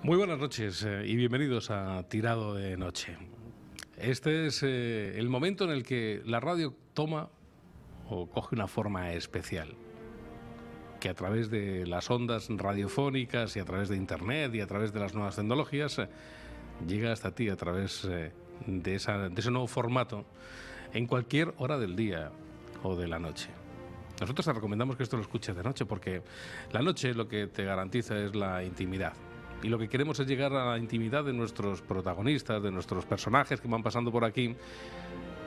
Muy buenas noches y bienvenidos a Tirado de Noche. Este es el momento en el que la radio toma o coge una forma especial, que a través de las ondas radiofónicas y a través de Internet y a través de las nuevas tecnologías llega hasta ti a través de ese nuevo formato en cualquier hora del día o de la noche. Nosotros te recomendamos que esto lo escuches de noche porque la noche lo que te garantiza es la intimidad. Y lo que queremos es llegar a la intimidad de nuestros protagonistas, de nuestros personajes que van pasando por aquí,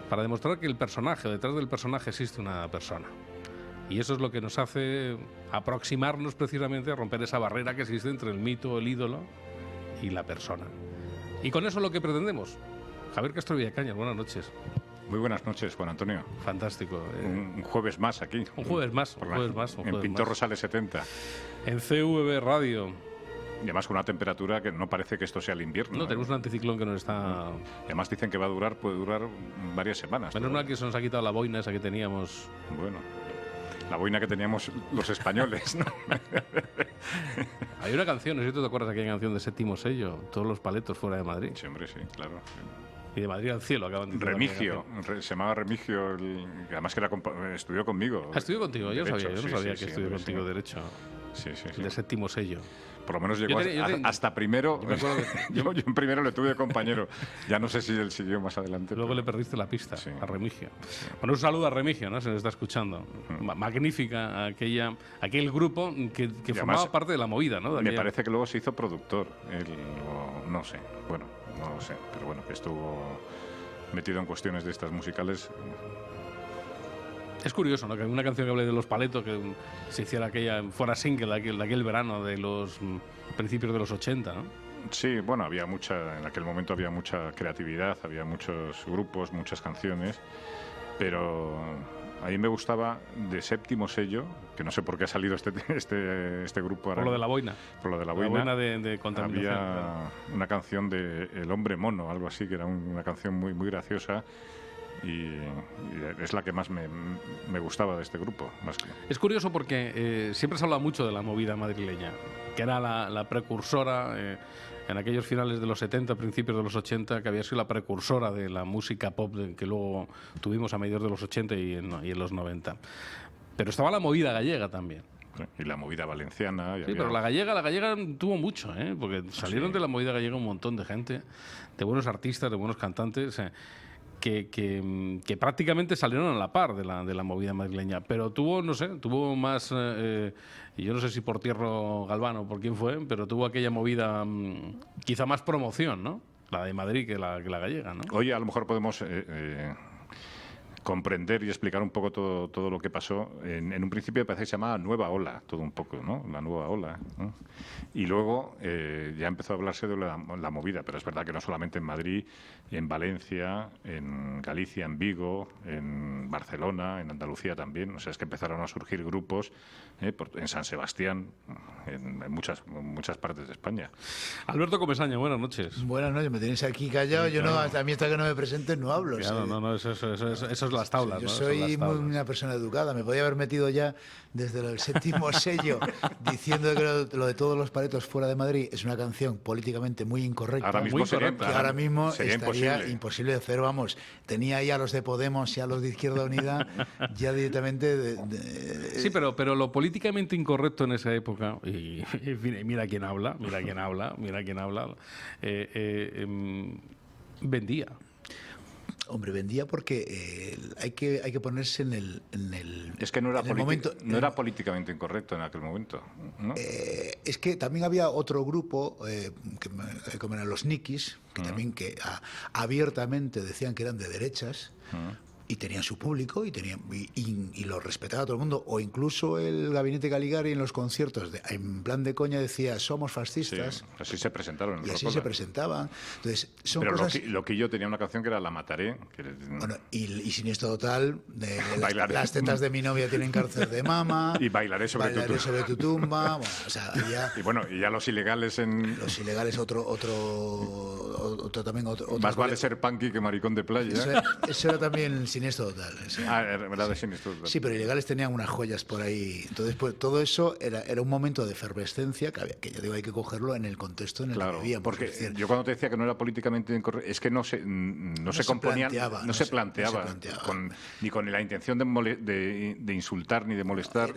para demostrar que el personaje, detrás del personaje existe una persona. Y eso es lo que nos hace aproximarnos precisamente a romper esa barrera que existe entre el mito, el ídolo y la persona. Y con eso lo que pretendemos. Javier Castro Villacañas, buenas noches. Muy buenas noches, Juan Antonio. Fantástico. Un jueves más aquí. Un jueves más. En Pintor Rosales 70. En CVB Radio. Y además con una temperatura que no parece que esto sea el invierno. No, tenemos un anticiclón que nos está... Y además dicen que puede durar varias semanas. Menos mal que se nos ha quitado la boina esa que teníamos. Bueno, la boina que teníamos los españoles, ¿no? Hay una canción, no sé si tú te acuerdas de aquella canción de Séptimo Sello, Todos los paletos fuera de Madrid. Sí, hombre, sí, claro. Y de Madrid al cielo acaban de decir. Remigio, se llamaba Remigio, además que estudió conmigo. ¿Estudió contigo? Yo no sabía que estudió contigo sí. Derecho. Sí. De Séptimo Sello. Por lo menos llegó hasta primero. Yo en primero le tuve de compañero. Ya no sé si él siguió más adelante. Luego le perdiste la pista a Remigio. Sí. Bueno, un saludo a Remigio, ¿no? Se nos está escuchando. Magnífica aquel grupo que formaba parte de la movida, ¿no? Me parece que luego se hizo productor. No sé. Bueno, no lo sé. Pero bueno, que estuvo metido en cuestiones de estas musicales. Es curioso, ¿no? Que una canción que hable de los paletos, que se hiciera fuera single de aquel verano de los principios de los 80, ¿no? Sí, bueno, en aquel momento había mucha creatividad, había muchos grupos, muchas canciones, pero a mí me gustaba de Séptimo Sello, que no sé por qué ha salido este grupo ahora. Por lo de la boina. Por lo de la boina. La boina de contaminación. Había una canción de El Hombre Mono, algo así, que era una canción muy, muy graciosa. Y es la que más me gustaba de este grupo. Es curioso porque siempre se habla mucho de la movida madrileña, que era la precursora en aquellos finales de los 70, principios de los 80, que había sido la precursora de la música pop que luego tuvimos a mediados de los 80 y en los 90. Pero estaba la movida gallega también. Y la movida valenciana. Sí, pero la gallega tuvo mucho, porque salieron de la movida gallega un montón de gente, de buenos artistas, de buenos cantantes, que prácticamente salieron a la par de la movida madrileña, pero tuvo más, yo no sé si por Tierro Galván o por quién fue, pero tuvo aquella movida quizá más promoción, ¿no? La de Madrid que la gallega, ¿no? Oye, a lo mejor podemos comprender y explicar un poco todo lo que pasó. En un principio parece que se llamaba Nueva Ola, todo un poco, ¿no? La Nueva Ola, ¿no? Y luego ya empezó a hablarse de la movida, pero es verdad que no solamente en Madrid, en Valencia, en Galicia, en Vigo, en Barcelona, en Andalucía también. O sea, es que empezaron a surgir grupos en San Sebastián, en muchas partes de España. Alberto Comesaña, buenas noches. Buenas noches, me tenéis aquí callado. Yo no, hasta que no me presentes no hablo. Claro, no, eso es las tablas. Yo soy una persona educada. Me podía haber metido ya desde el Séptimo Sello diciendo que lo de Todos los paletos fuera de Madrid es una canción políticamente muy incorrecta. Ahora mismo sería estaría imposible de hacer. Vamos, tenía ya a los de Podemos y a los de Izquierda Unida ya directamente... Sí, pero lo políticamente incorrecto en esa época, y mira quién habla, vendía. Hombre, vendía porque hay que ponerse en el es que no era momento. No era políticamente incorrecto en aquel momento, ¿no? Es que también había otro grupo, como eran los Nikis, que también abiertamente decían que eran de derechas. Y tenían su público y lo respetaba todo el mundo. O incluso el Gabinete Caligari en los conciertos, en plan de coña, decía somos fascistas. Sí, así se presentaron. Y así se presentaban. Entonces, pero cosas... Loquillo tenía una canción que era La Mataré. Bueno, y Siniestro Total, las tetas de mi novia tienen cáncer de mama. Y Bailaré sobre tu tumba. Bueno, o sea, y ya Los Ilegales Los Ilegales, otro también. Más vale ser punky que maricón de playa. Eso era también Siniestro Total. Sí. Verdad, de Siniestro Total. Sí, pero Ilegales tenían unas joyas por ahí. Entonces, pues todo eso era un momento de efervescencia que yo digo, hay que cogerlo en el contexto en el que vivíamos. Porque es decir, yo cuando te decía que no era políticamente incorrecto, es que no se componían, no se planteaba ni con la intención de insultar ni de molestar.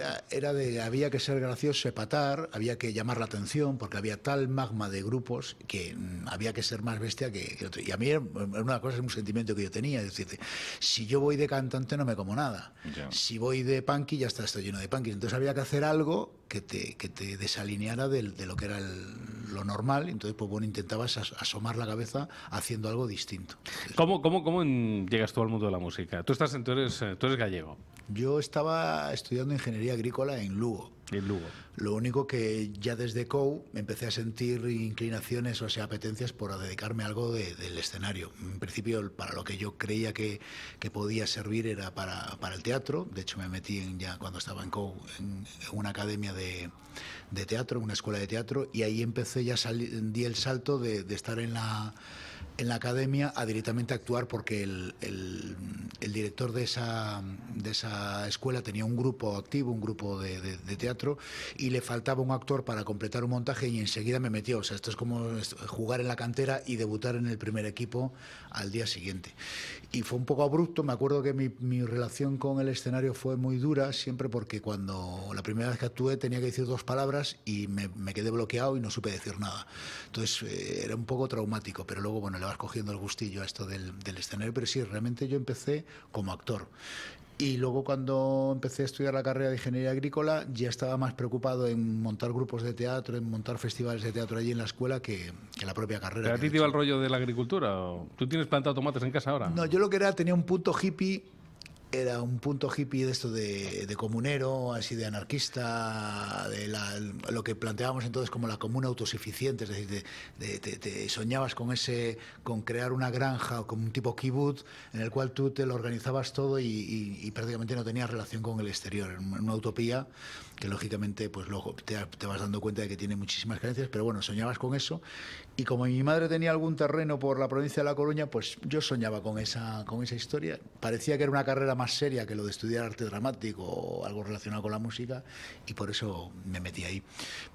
Había que ser gracioso, epatar, había que llamar la atención, porque había tal magma de grupos que había que ser más bestia que otro. Y a mí era una cosa, es un sentimiento que yo tenía, es decir, si yo voy de cantante no me como nada. Ya. Si voy de punky ya estoy lleno de punky. Entonces había que hacer algo que te desalineara de lo que era lo normal. Entonces, pues bueno, intentabas asomar la cabeza haciendo algo distinto. ¿Cómo llegas tú al mundo de la música? Tú eres gallego. Yo estaba estudiando ingeniería agrícola en Lugo. En Lugo. Lo único que ya desde COU me empecé a sentir inclinaciones, o sea, apetencias por dedicarme a algo del escenario. En principio, para lo que yo creía que podía servir era para el teatro. De hecho, me metí ya cuando estaba en COU en una academia de teatro, una escuela de teatro, y ahí empecé, di el salto de estar en la academia a directamente actuar, porque el director de esa escuela tenía un grupo activo, un grupo de teatro, y le faltaba un actor para completar un montaje, y enseguida me metió. O sea, esto es como jugar en la cantera y debutar en el primer equipo al día siguiente. Y fue un poco abrupto. Me acuerdo que mi relación con el escenario fue muy dura, siempre, porque cuando la primera vez que actué tenía que decir 2 palabras y me quedé bloqueado y no supe decir nada. Entonces era un poco traumático, pero luego, bueno, le vas cogiendo el gustillo a esto del escenario. Pero sí, realmente yo empecé como actor. Y luego, cuando empecé a estudiar la carrera de ingeniería agrícola, ya estaba más preocupado en montar grupos de teatro, en montar festivales de teatro allí en la escuela que la propia carrera. ¿Pero a ti te iba el rollo de la agricultura? ¿O tú tienes plantado tomates en casa ahora? No, yo lo que tenía un punto hippie. Era un punto hippie de esto de comunero, así de anarquista, lo que planteábamos entonces como la comuna autosuficiente, es decir, te soñabas con crear una granja o como un tipo kibutz en el cual tú te lo organizabas todo y prácticamente no tenías relación con el exterior. Una utopía que lógicamente pues luego te vas dando cuenta de que tiene muchísimas carencias, pero bueno, soñabas con eso. Y como mi madre tenía algún terreno por la provincia de La Coruña, pues yo soñaba con esa historia. Parecía que era una carrera más seria que lo de estudiar arte dramático o algo relacionado con la música, y por eso me metí ahí.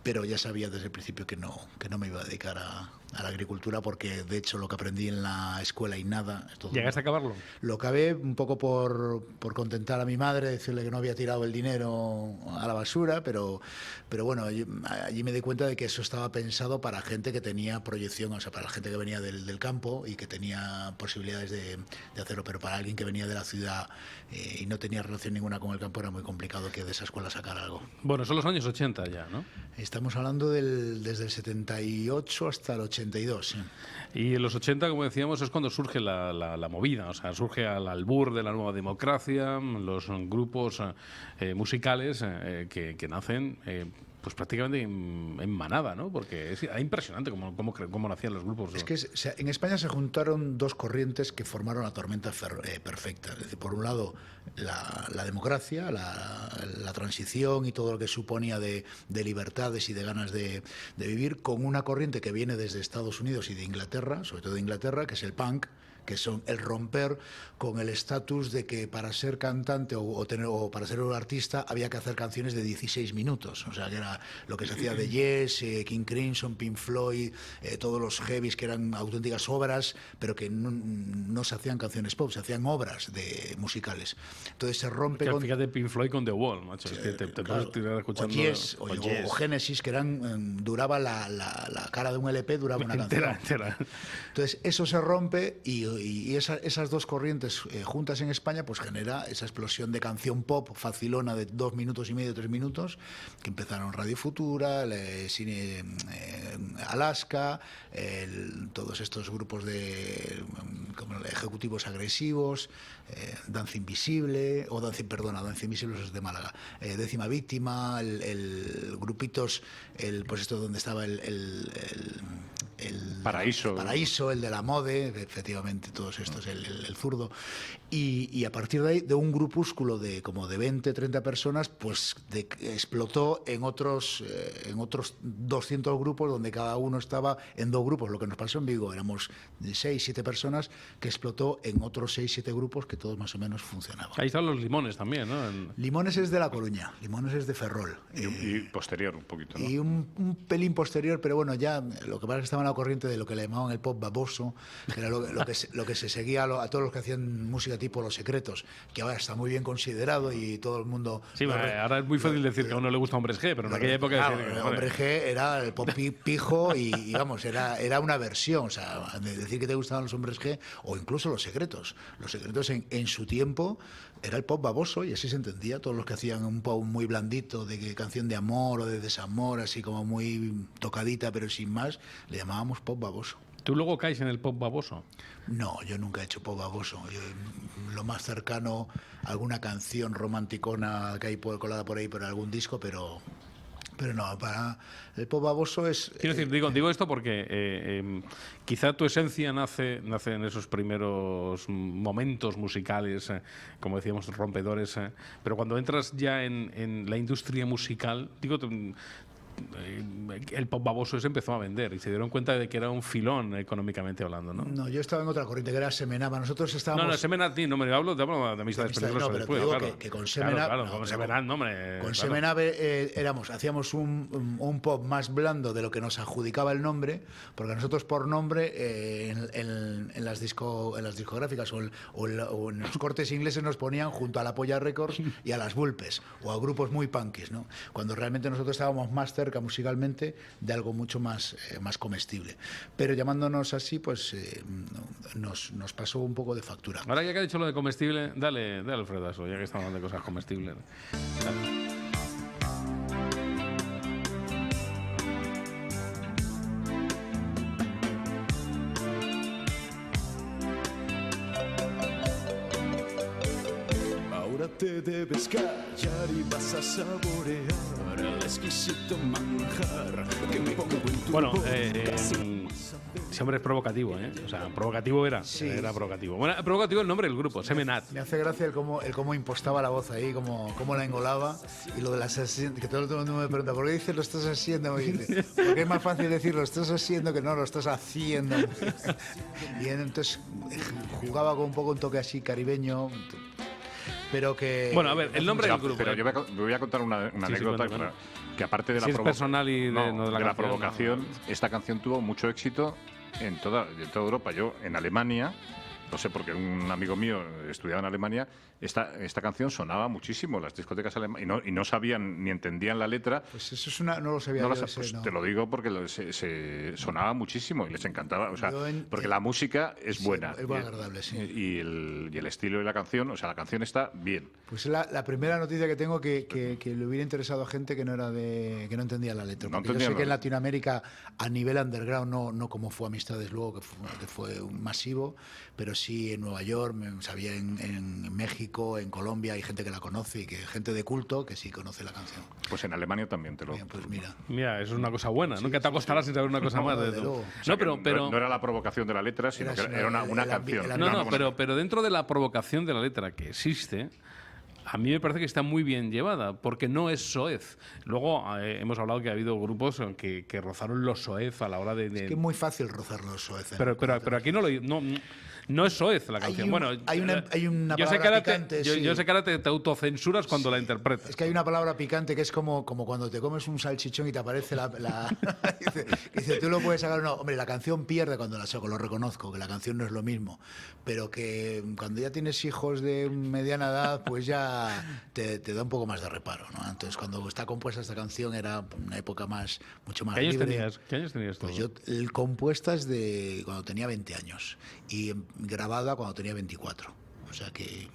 Pero ya sabía desde el principio que no me iba a dedicar a la agricultura, porque de hecho lo que aprendí en la escuela y nada... ¿Llegaste a acabarlo? Lo acabé un poco por contentar a mi madre, decirle que no había tirado el dinero a la basura, pero bueno, allí me di cuenta de que eso estaba pensado para gente que tenía proyección, o sea, para la gente que venía del campo y que tenía posibilidades de hacerlo, pero para alguien que venía de la ciudad y no tenía relación ninguna con el campo era muy complicado que de esa escuela sacara algo. Bueno, son los años 80 ya, ¿no? Estamos hablando desde el 78 hasta el 82, sí. Y en los 80, como decíamos, es cuando surge la movida, o sea, surge al albur de la nueva democracia, los grupos musicales que nacen pues prácticamente en manada, ¿no? Porque es impresionante cómo nacían los grupos. Es que en España se juntaron 2 corrientes que formaron la tormenta perfecta. Es decir, por un lado, la democracia, la transición y todo lo que suponía de libertades y de ganas de vivir, con una corriente que viene desde Estados Unidos y de Inglaterra, sobre todo de Inglaterra, que es el punk, que son el romper con el estatus de que para ser cantante o para ser un artista había que hacer canciones de 16 minutos. O sea, que era lo que se hacía de Yes, King Crimson, Pink Floyd, todos los heavies, que eran auténticas obras, pero que no se hacían canciones pop, se hacían obras musicales. Entonces se rompe con... Fíjate Pink Floyd con The Wall, macho. Es que te puedes tirar escuchando... O Yes, o Genesis, que duraba la cara de un LP, duraba una canción. Entera. Entonces eso se rompe y esas 2 corrientes juntas en España pues genera esa explosión de canción pop facilona de 2 minutos y medio, 3 minutos, que empezaron Radio Futura, Alaska, todos estos grupos como ejecutivos agresivos, Danza Invisible, Danza Invisible es de Málaga, Décima Víctima, grupitos, pues esto donde estaba el Paraíso, el de la Mode, efectivamente, todos estos, el zurdo. Y a partir de ahí, de un grupúsculo de como de 20, 30 personas, pues explotó en otros 200 grupos, donde cada uno estaba en 2 grupos. Lo que nos pasó en Vigo, éramos 6, 7 personas, que explotó en otros 6, 7 grupos que todos más o menos funcionaban. Ahí están los Limones también, ¿no? Limones es de La Coruña, Limones es de Ferrol. Y posterior un poquito, ¿no? Y un pelín posterior, pero bueno, ya lo que pasa es que estaba en la corriente de lo que le llamaban el pop baboso, que era lo que se seguía a todos los que hacían música tipo Los Secretos, que ahora está muy bien considerado y todo el mundo... Sí, ahora es muy fácil decir que a uno le gusta Hombres G, pero en aquella época... Claro, Hombres G era el pop pijo y vamos, era una versión, o sea, de decir que te gustaban los Hombres G o incluso Los Secretos. Los Secretos en su tiempo era el pop baboso y así se entendía. Todos los que hacían un pop muy blandito, de canción de amor o de desamor, así como muy tocadita pero sin más, le llamábamos pop baboso. ¿Tú luego caes en el pop baboso? No, yo nunca he hecho pop baboso. Lo más cercano, alguna canción romanticona que hay colada por ahí por algún disco, pero no, para el pop baboso es... Quiero decir, digo esto porque quizá tu esencia nace en esos primeros momentos musicales, como decíamos, rompedores, pero cuando entras ya en la industria musical, el pop baboso ese empezó a vender y se dieron cuenta de que era un filón económicamente hablando, ¿no? No, yo estaba en otra corriente que era Semenaba. Nosotros estábamos... No, Semenat, no me hablo de amistades peligrosas. No, pero después, te digo claro. que con Semenab... Claro, con Semenat, no, hombre. Con claro. Semenab hacíamos un pop más blando de lo que nos adjudicaba el nombre, porque nosotros por nombre en las discográficas o en los cortes ingleses nos ponían junto a la Polla Records y a las Vulpes, o a grupos muy punkis, ¿no? Cuando realmente nosotros estábamos más cerca musicalmente de algo mucho más comestible. Pero llamándonos así, pues nos pasó un poco de factura. Ahora ya que ha dicho lo de comestible, dale Alfredo a eso, ya que estamos hablando de cosas comestibles. Dale. Te debes callar y vas a saborear el exquisito manjar que me pongo en tu Bueno, boca. ese hombre es provocativo, ¿eh? O sea, provocativo era. Sí. Era provocativo. Bueno, provocativo el nombre del grupo, Semenat. Me hace gracia el cómo impostaba la voz ahí, cómo la engolaba, y lo de las haciendo, que todo el mundo me pregunta, ¿por qué dices lo estás haciendo? Me dice, porque es más fácil decir lo estás haciendo que no lo estás haciendo. Y entonces jugaba con un poco un toque así caribeño, pero que... Bueno, a ver, el nombre del grupo. Pero yo voy a contar una anécdota cuéntame. que aparte de Si es personal y no de la canción, provocación, esta canción tuvo mucho éxito en toda Europa. Yo en Alemania, no sé, porque un amigo mío estudiaba en Alemania, esta canción sonaba muchísimo en las discotecas alemanas y no sabían ni entendían la letra. Pues eso no lo sabía No yo. pues te lo digo porque se sonaba muchísimo y les encantaba. O sea, porque la música es buena. Es muy agradable, sí. Y el estilo de la canción, o sea, la canción está bien. Pues la primera noticia que tengo que le hubiera interesado a gente que no entendía la letra. Porque yo sé que en Latinoamérica, a nivel underground, no como fue Amistades luego, que fue un masivo, pero sí en Nueva York, sabía en México, en Colombia, hay gente que la conoce y gente de culto que sí conoce la canción. Pues en Alemania también te lo... Bien, pues mira. Mira, eso es una cosa buena. Nunca te acostarás sin saber una cosa más. desde luego. O sea, No, pero no era la provocación de la letra, sino que era una canción. pero dentro de la provocación de la letra que existe, a mí me parece que está muy bien llevada, porque no es soez. Luego hemos hablado que ha habido grupos que rozaron los soez a la hora de... Es que es muy fácil rozar los soez. Pero aquí no es soez la canción. Hay una yo sé palabra que ahora picante. yo sé que ahora te autocensuras cuando la interpretas. Es que hay una palabra picante que es como cuando te comes un salchichón y te aparece dice, tú lo puedes sacar. No, hombre, la canción pierde cuando la saco, lo reconozco, que la canción no es lo mismo. Pero que cuando ya tienes hijos de mediana edad, pues ya te da un poco más de reparo, ¿no? Entonces, cuando está compuesta esta canción era una época mucho más libre. ¿Qué años tenías tú? Pues yo, compuesta es de cuando tenía 20 años y grabada cuando tenía 24. O sea que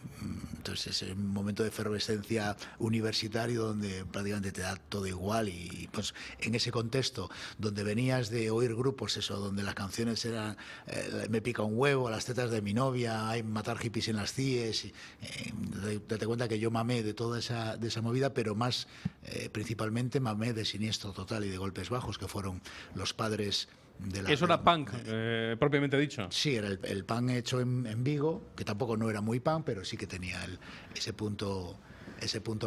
entonces es un momento de efervescencia universitario donde prácticamente te da todo igual y pues en ese contexto donde venías de oír grupos donde las canciones eran Me pica un huevo, Las tetas de mi novia, Hay matar hippies en las CIEs, date cuenta que yo mamé de toda esa movida, pero más principalmente mamé de Siniestro Total y de Golpes Bajos, que fueron los padres Eso era punk, propiamente dicho. Sí, era el punk hecho en Vigo, que tampoco no era muy punk, pero sí que tenía ese punto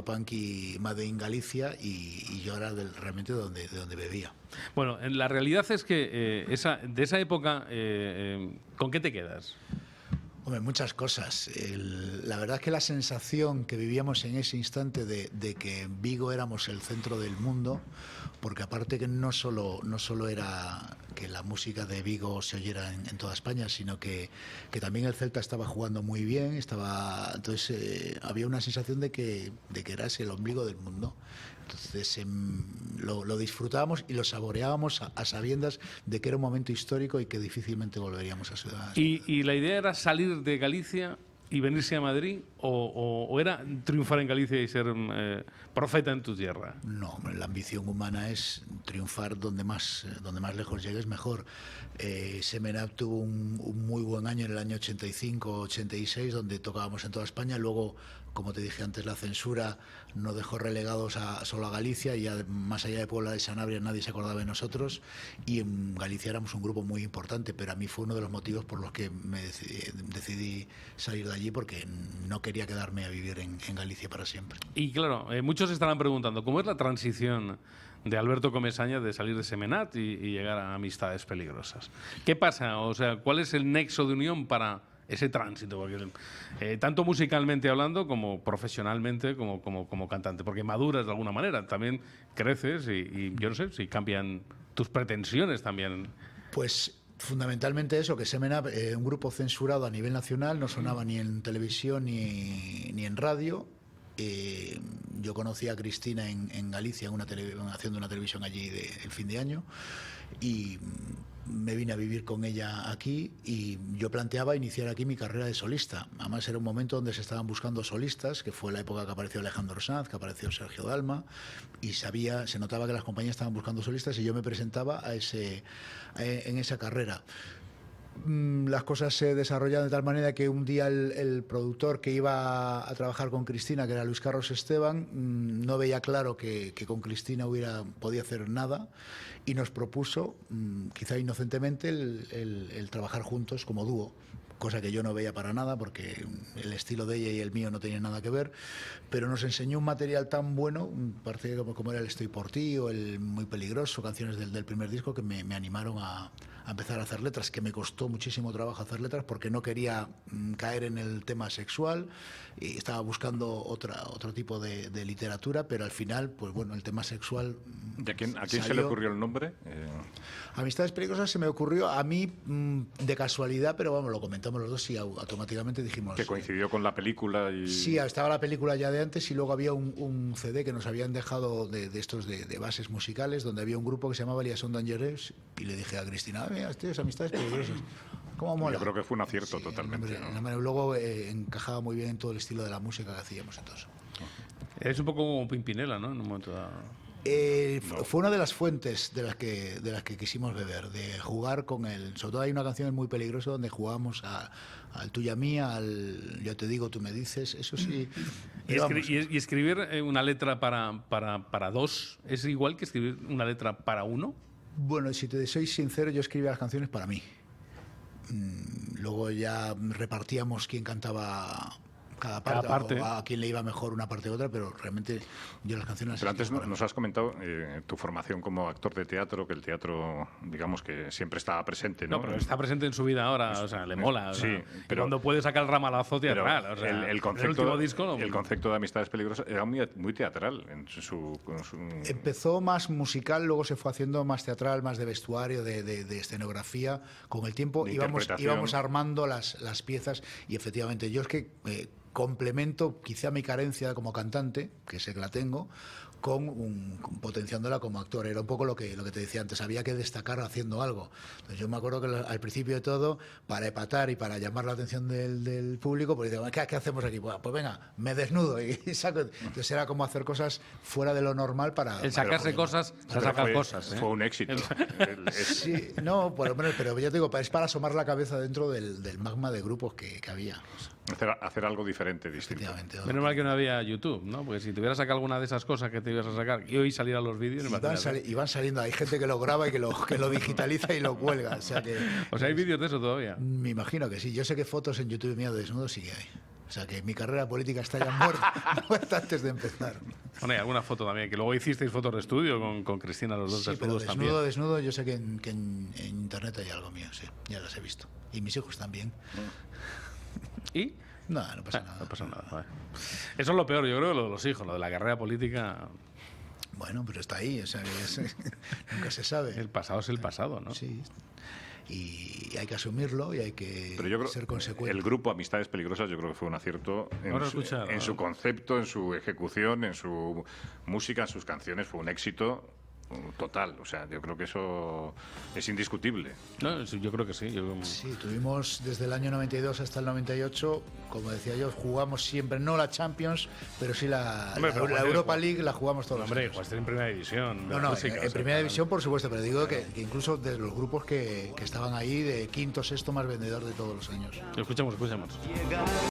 punky made in Galicia, y yo era realmente de donde bebía. Bueno, la realidad es que de esa época, ¿con qué te quedas? Hombre, muchas cosas. La verdad es que la sensación que vivíamos en ese instante de que Vigo éramos el centro del mundo, porque aparte que no solo era que la música de Vigo se oyera en toda España, sino que también el Celta estaba jugando muy bien, entonces había una sensación de que eras el ombligo del mundo. Entonces lo disfrutábamos y lo saboreábamos a sabiendas de que era un momento histórico y que difícilmente volveríamos a Ciudad. ¿Y la idea era salir de Galicia y venirse a Madrid, o era triunfar en Galicia y ser profeta en tu tierra? No, la ambición humana es triunfar donde más lejos llegues mejor. Semenab tuvo un muy buen año en el año 85-86, donde tocábamos en toda España. Luego, como te dije antes, la censura nos dejó relegados solo a Galicia, y ya más allá de Puebla de Sanabria nadie se acordaba de nosotros, y en Galicia éramos un grupo muy importante, pero a mí fue uno de los motivos por los que me decidí salir de allí, porque no quería quedarme a vivir en Galicia para siempre. Y claro, muchos estarán preguntando, ¿cómo es la transición de Alberto Comesaña de salir de Semenat y llegar a Amistades Peligrosas? ¿Qué pasa? O sea, ¿cuál es el nexo de unión para ese tránsito? Porque, tanto musicalmente hablando como profesionalmente, como cantante, porque maduras de alguna manera, también creces y yo no sé si cambian tus pretensiones también. Pues fundamentalmente eso, que Semenab, un grupo censurado a nivel nacional, no sonaba ni en televisión ni en radio. Yo conocí a Cristina en Galicia, haciendo una televisión allí el fin de año, y me vine a vivir con ella aquí, y yo planteaba iniciar aquí mi carrera de solista. Además era un momento donde se estaban buscando solistas, que fue la época que apareció Alejandro Sanz, que apareció Sergio Dalma, y se notaba que las compañías estaban buscando solistas, y yo me presentaba en esa carrera. Las cosas se desarrollaron de tal manera que un día el productor que iba a trabajar con Cristina, que era Luis Carlos Esteban, no veía claro que con Cristina podía hacer nada, y nos propuso, quizá inocentemente, el trabajar juntos como dúo, cosa que yo no veía para nada, porque el estilo de ella y el mío no tenían nada que ver, pero nos enseñó un material tan bueno, parece como era el Estoy por ti o el Muy Peligroso, canciones del primer disco, que me animaron a empezar a hacer letras, que me costó muchísimo trabajo hacer letras, porque no quería caer en el tema sexual, y estaba buscando otro tipo de literatura, pero al final, pues bueno, el tema sexual... ¿Y a quién se le ocurrió el nombre? Amistades Peligrosas se me ocurrió a mí de casualidad, pero vamos, lo comentamos los dos y automáticamente dijimos... Que coincidió con la película y... Sí, estaba la película ya de antes, y luego había un CD que nos habían dejado de estos de bases musicales, donde había un grupo que se llamaba Liaison Dangereux, y le dije a Cristina, mira, tío, Amistades Peligrosas, ¿cómo mola? Yo creo que fue un acierto, sí, totalmente. Luego encajaba muy bien en todo el estilo de la música que hacíamos entonces. Es un poco como Pimpinela, ¿no? En un momento dado. No. Fue una de las fuentes de las que quisimos beber, de jugar con él. Sobre todo hay una canción muy peligrosa donde jugamos al tuya mía, al yo te digo, tú me dices, eso sí. Y escribir una letra para dos, ¿es igual que escribir una letra para uno? Bueno, si te soy sincero, yo escribía las canciones para mí. Luego ya repartíamos quién cantaba cada parte. O a quién le iba mejor una parte u otra, pero realmente yo las canciones... Pero antes nos has comentado tu formación como actor de teatro, que el teatro, digamos que siempre estaba presente, ¿no? No, pero está presente en su vida ahora, o sea, le mola. Sí, pero cuando puede sacar el ramalazo teatral. O sea, el concepto de Amistades Peligrosas era muy teatral. Empezó más musical, luego se fue haciendo más teatral, más de vestuario, de escenografía. Con el tiempo íbamos armando las piezas, y efectivamente yo es que... complemento quizá mi carencia como cantante, que sé que la tengo, potenciándola como actor. Era un poco lo que te decía antes, había que destacar haciendo algo. Entonces yo me acuerdo que al principio de todo, para epatar y para llamar la atención del público, pues digo, ¿qué hacemos aquí? Pues venga, me desnudo y saco. Entonces era como hacer cosas fuera de lo normal para... El sacarse cosas, sacar cosas. Fue un éxito. Sí, no, por lo menos, pero yo te digo, es para asomar la cabeza dentro del magma de grupos que había. Hacer algo diferente, distinto. Menos mal que no había YouTube, ¿no? Porque si te hubieras sacado alguna de esas cosas que te ibas a sacar y hoy salieran los vídeos. Y van saliendo, hay gente que lo graba y que lo digitaliza y lo cuelga. O sea, hay vídeos de eso todavía. Me imagino que sí. Yo sé que fotos en YouTube mío de desnudo sí que hay. O sea, que mi carrera política está ya muerta antes de empezar. Bueno, hay alguna foto también, que luego hicisteis fotos de estudio con Cristina, los dos sí, desnudos pero también. Desnudo, yo sé que en internet hay algo mío, sí, ya las he visto. Y mis hijos también. ¿Y? No pasa nada. No pasa nada. Vale. Eso es lo peor, yo creo, lo de los hijos, lo de la carrera política. Bueno, pero está ahí, o sea, nunca se sabe. El pasado es el pasado, ¿no? Sí. Y hay que asumirlo y hay que Pero yo creo ser consecuente. El grupo Amistades Peligrosas yo creo que fue un acierto en su concepto, en su ejecución, en su música, en sus canciones. Fue un éxito total. O sea, yo creo que eso es indiscutible. No, yo creo que sí. Sí, tuvimos desde el año 92 hasta el 98, como decía yo, jugamos siempre, no la Champions, pero sí la Europa League la jugamos todos los años. Hombre, jugaste en primera división. En primera división, por supuesto, pero digo que incluso de los grupos que estaban ahí, de quinto, sexto más vendedor de todos los años. Escuchamos.